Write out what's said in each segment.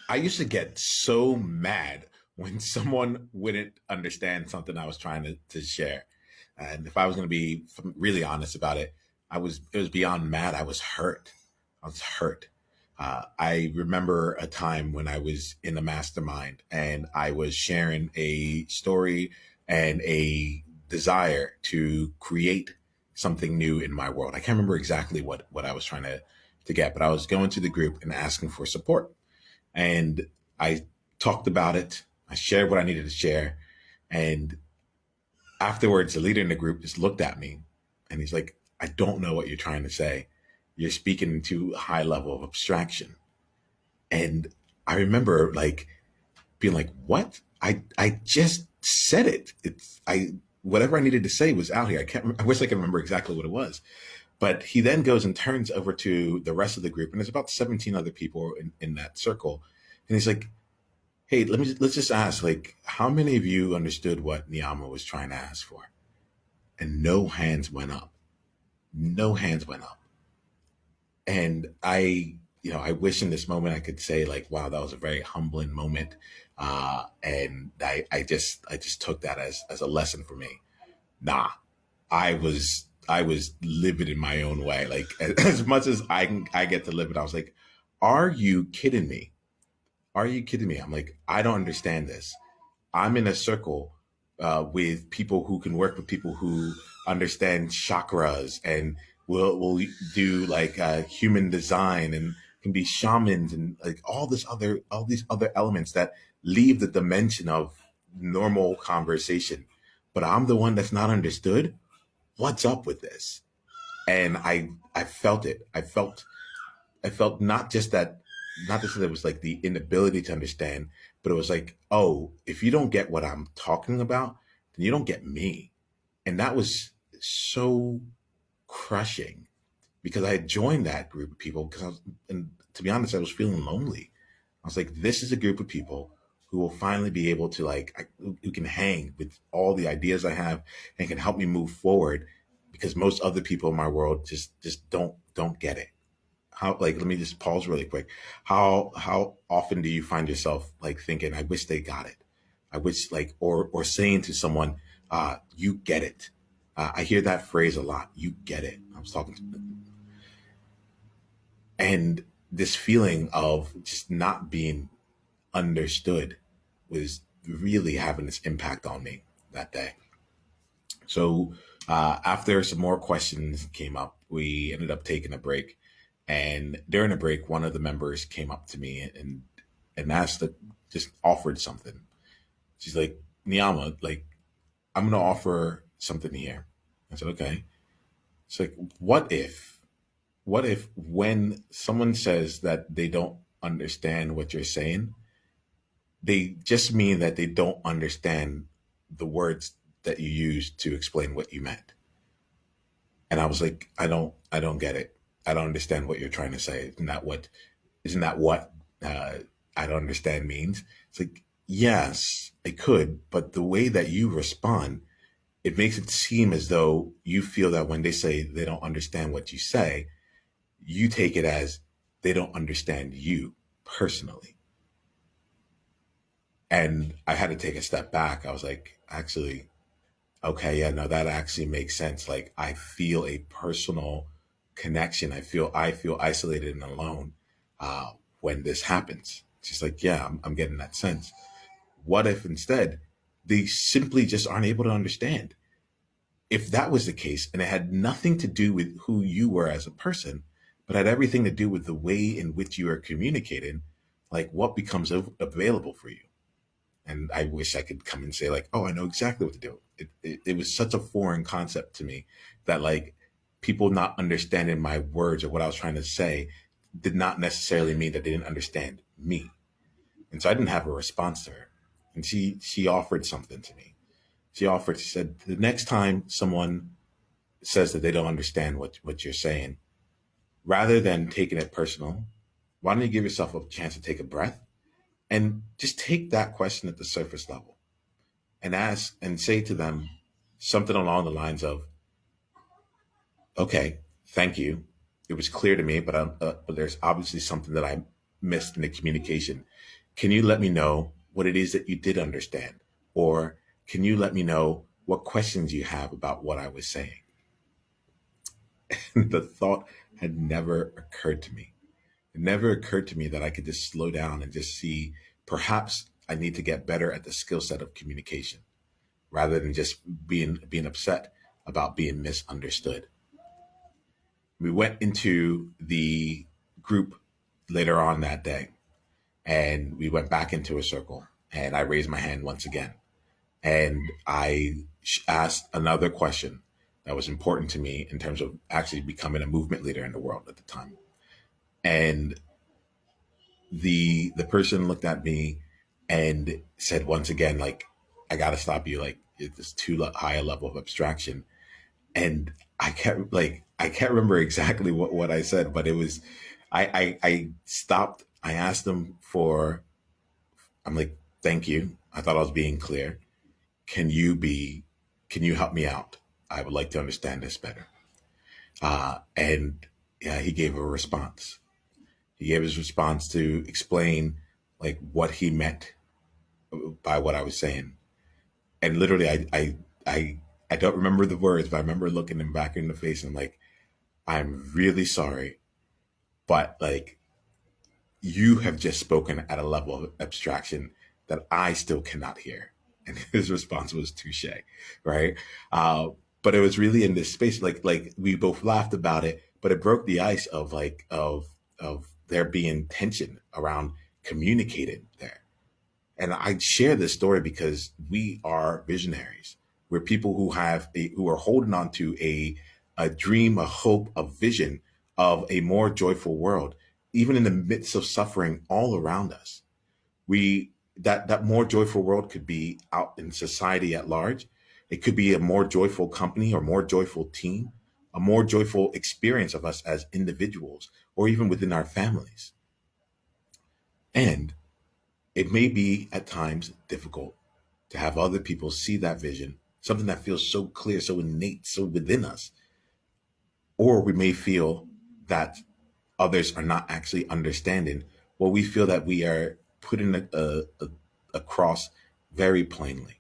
I used to get so mad when someone wouldn't understand something I was trying to share. And if I was going to be really honest about it, it was beyond mad. I was hurt. I was hurt. I remember a time when I was in a mastermind and I was sharing a story and a desire to create something new in my world. I can't remember exactly what I was trying to get, but I was going to the group and asking for support. And I talked about it. I shared what I needed to share. And afterwards, the leader in the group just looked at me and he's like, I don't know what you're trying to say. You're speaking to a high level of abstraction. And I remember like being like, what? I just said it. Whatever I needed to say was out here. I wish I could remember exactly what it was. But he then goes and turns over to the rest of the group, and there's about 17 other people in that circle. And he's like, hey, let's just ask, like, how many of you understood what Niyama was trying to ask for? And no hands went up. No hands went up. And I wish in this moment I could say like, wow, that was a very humbling moment. And I just took that as a lesson for me. Nah, I was livid in my own way. Like as much as I get to live it, I was like, are you kidding me? Are you kidding me? I'm like, I don't understand this. I'm in a circle with people who can work with people who understand chakras and will do like human design and can be shamans and like all these other elements that leave the dimension of normal conversation. But I'm the one that's not understood. What's up with this? And I felt it. I felt not just that it was like the inability to understand, but it was like, oh, if you don't get what I'm talking about, then you don't get me. And that was so crushing because I had joined that group of people and to be honest, I was feeling lonely. I was like, this is a group of people who will finally be able to who can hang with all the ideas I have and can help me move forward because most other people in my world just don't get it. How, like, let me just pause really quick. How often do you find yourself like thinking, I wish they got it? I wish like or saying to someone, you get it. I hear that phrase a lot. You get it. I was talking to and this feeling of just not being understood was really having this impact on me that day. So after some more questions came up, we ended up taking a break. And during the break, one of the members came up to me and asked, just offered something. She's like, Niyama, like, I'm going to offer something here. I said, okay. It's like, what if when someone says that they don't understand what you're saying, they just mean that they don't understand the words that you used to explain what you meant? And I was like, I don't get it. I don't understand what you're trying to say. Isn't that what I don't understand means? It's like, yes, I could, but the way that you respond, it makes it seem as though you feel that when they say they don't understand what you say, you take it as they don't understand you personally. And I had to take a step back. I was like, actually, okay, yeah, no, that actually makes sense. Like I feel a personal connection. I feel isolated and alone when this happens. It's just like, yeah, I'm getting that sense. What if instead they simply just aren't able to understand? If that was the case and it had nothing to do with who you were as a person, but had everything to do with the way in which you are communicating, like what becomes available for you? And I wish I could come and say like, oh, I know exactly what to do. It was such a foreign concept to me that like people not understanding my words or what I was trying to say did not necessarily mean that they didn't understand me. And so I didn't have a response to her. And she offered something to me. She said, the next time someone says that they don't understand what you're saying, rather than taking it personal, why don't you give yourself a chance to take a breath and just take that question at the surface level and ask and say to them something along the lines of, okay, thank you. It was clear to me, but there's obviously something that I missed in the communication? Can you let me know what it is that you did understand? Or can you let me know what questions you have about what I was saying? The thought had never occurred to me. It never occurred to me that I could just slow down and just see perhaps I need to get better at the skill set of communication rather than just being upset about being misunderstood. We went into the group later on that day and we went back into a circle and I raised my hand once again and I asked another question that was important to me in terms of actually becoming a movement leader in the world at the time. And the person looked at me and said once again, like, I gotta stop you, like it's too high a level of abstraction. And I can't remember exactly what I said, but it was I stopped, I asked them for, I'm like, thank you. I thought I was being clear. Can you be can you help me out? I would like to understand this better. And yeah, he gave a response. He gave his response to explain like what he meant by what I was saying. And literally, I don't remember the words, but I remember looking him back in the face and like, I'm really sorry, but like, you have just spoken at a level of abstraction that I still cannot hear. And his response was touche, right? Uh, but it was really in this space, like we both laughed about it, but it broke the ice of of there being tension around communicating there. And I share this story because we are visionaries. We're people who who are holding on to a dream, a hope, a vision of a more joyful world, even in the midst of suffering all around us. We that more joyful world could be out in society at large. It could be a more joyful company or more joyful team, a more joyful experience of us as individuals, or even within our families. And it may be at times difficult to have other people see that vision, something that feels so clear, so innate, so within us. Or we may feel that others are not actually understanding what we feel that we are putting across very plainly.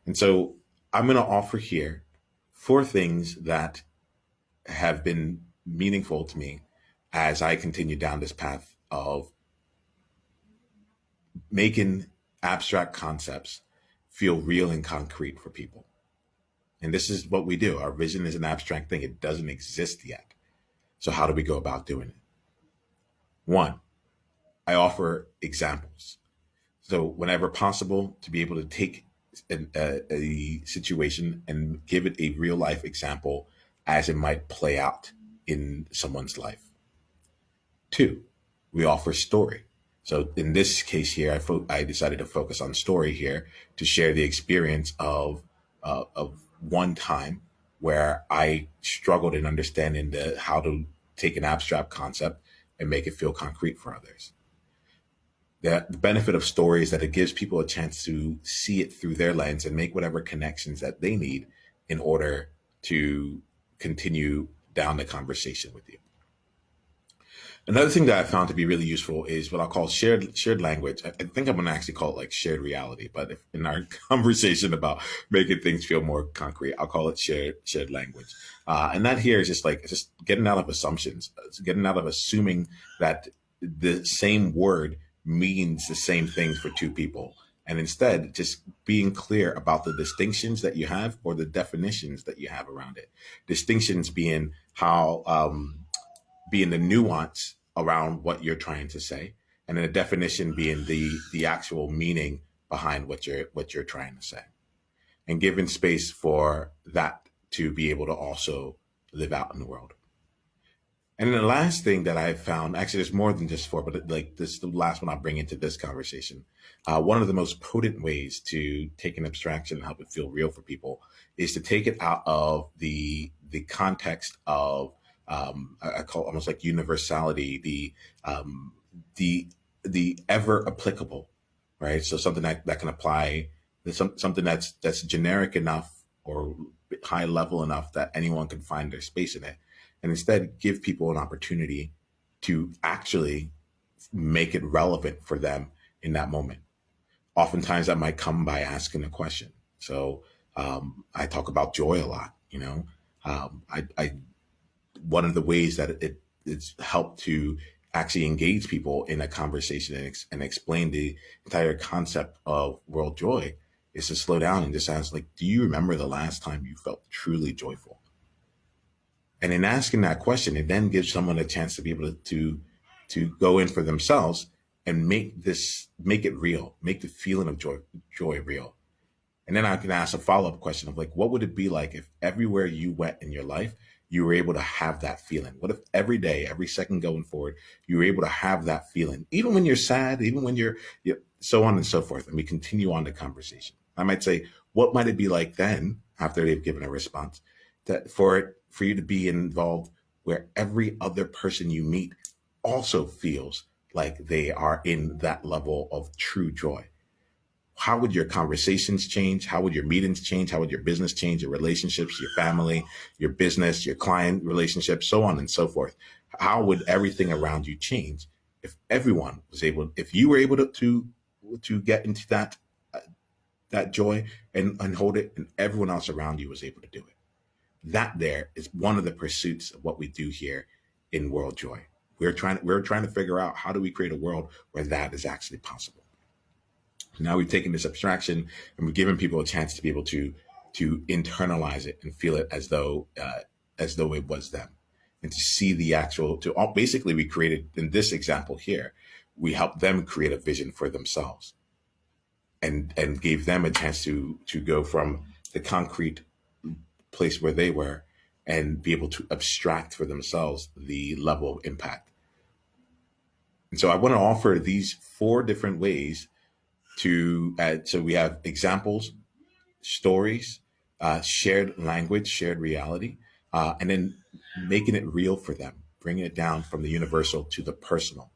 And so I'm going to offer here four things that have been meaningful to me as I continue down this path of making abstract concepts feel real and concrete for people. And this is what we do. Our vision is an abstract thing, it doesn't exist yet. So, how do we go about doing it? One, I offer examples. So, whenever possible, to be able to take a situation and give it a real life example as it might play out in someone's life. Two, we offer story. So in this case here, I decided to focus on story here to share the experience of one time where I struggled in understanding how to take an abstract concept and make it feel concrete for others. The benefit of story is that it gives people a chance to see it through their lens and make whatever connections that they need in order to continue down the conversation with you. Another thing that I found to be really useful is what I'll call shared language. I think I'm going to actually call it like shared reality, but if in our conversation about making things feel more concrete, I'll call it shared language. And that here is just like it's just getting out of assumptions, it's getting out of assuming that the same word means the same thing for two people, and instead just being clear about the distinctions that you have or the definitions that you have around it. Distinctions being how being the nuance around what you're trying to say, and then a definition being the actual meaning behind what you're trying to say, and giving space for that to be able to also live out in the world. And then the last thing that I've found, actually, there's more than just four, but like this is the last one I'll bring into this conversation. One of the most potent ways to take an abstraction and help it feel real for people is to take it out of the context of I call it almost like universality, the the ever applicable, right? So something that can apply, something that's generic enough or high level enough that anyone can find their space in it, and instead give people an opportunity to actually make it relevant for them in that moment. Oftentimes that might come by asking a question. So I talk about joy a lot. I one of the ways that it's helped to actually engage people in a conversation and explain the entire concept of world joy is to slow down and just ask, like, do you remember the last time you felt truly joyful? And in asking that question, it then gives someone a chance to be able to go in for themselves and make it real, make the feeling of joy real. And then I can ask a follow-up question of, like, what would it be like if everywhere you went in your life, you were able to have that feeling? What if every day, every second going forward, you were able to have that feeling, even when you're sad, even when you're so on and so forth. And we continue on the conversation. I might say, what might it be like then, after they've given a response, that for you to be involved where every other person you meet also feels like they are in that level of true joy? How would your conversations change? How would your meetings change? How would your business change? Your relationships, your family, your business, your client relationships, so on and so forth. How would everything around you change if everyone was able, if you were able to get into that joy and hold it, and everyone else around you was able to do it? That there is one of the pursuits of what we do here in World Joy. We're trying to figure out, how do we create a world where that is actually possible? Now we've taken this abstraction and we've given people a chance to be able to internalize it and feel it as though it was them, and to see the actual. Basically, we created, in this example here, we helped them create a vision for themselves, and gave them a chance to go from the concrete place where they were and be able to abstract for themselves the level of impact. And so I want to offer these 4 different ways to add. So we have examples, stories, shared language, shared reality, and then making it real for them, bringing it down from the universal to the personal,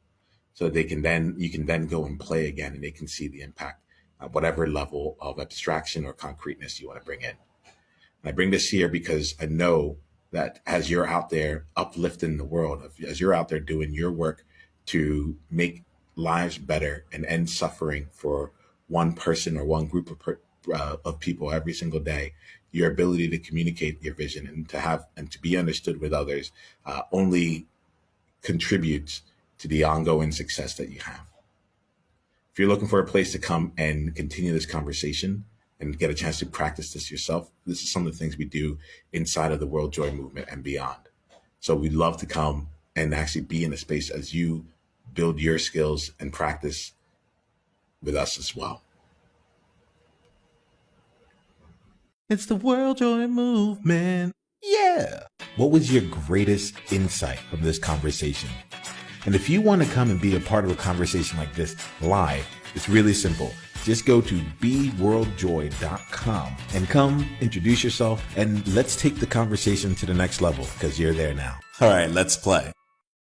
so you can then go and play again, and they can see the impact at whatever level of abstraction or concreteness you want to bring in. And I bring this here because I know that as you're out there uplifting the world, as you're out there doing your work to make lives better and end suffering for one person or one group of people every single day, your ability to communicate your vision and to be understood with others only contributes to the ongoing success that you have. If you're looking for a place to come and continue this conversation and get a chance to practice this yourself, this is some of the things we do inside of the World Joy movement and beyond. So we'd love to come and actually be in a space as you build your skills and practice with us as well. It's the World Joy movement. Yeah. What was your greatest insight from this conversation? And if you want to come and be a part of a conversation like this live, it's really simple. Just go to beworldjoy.com and come introduce yourself, and let's take the conversation to the next level, because you're there now. All right, let's play.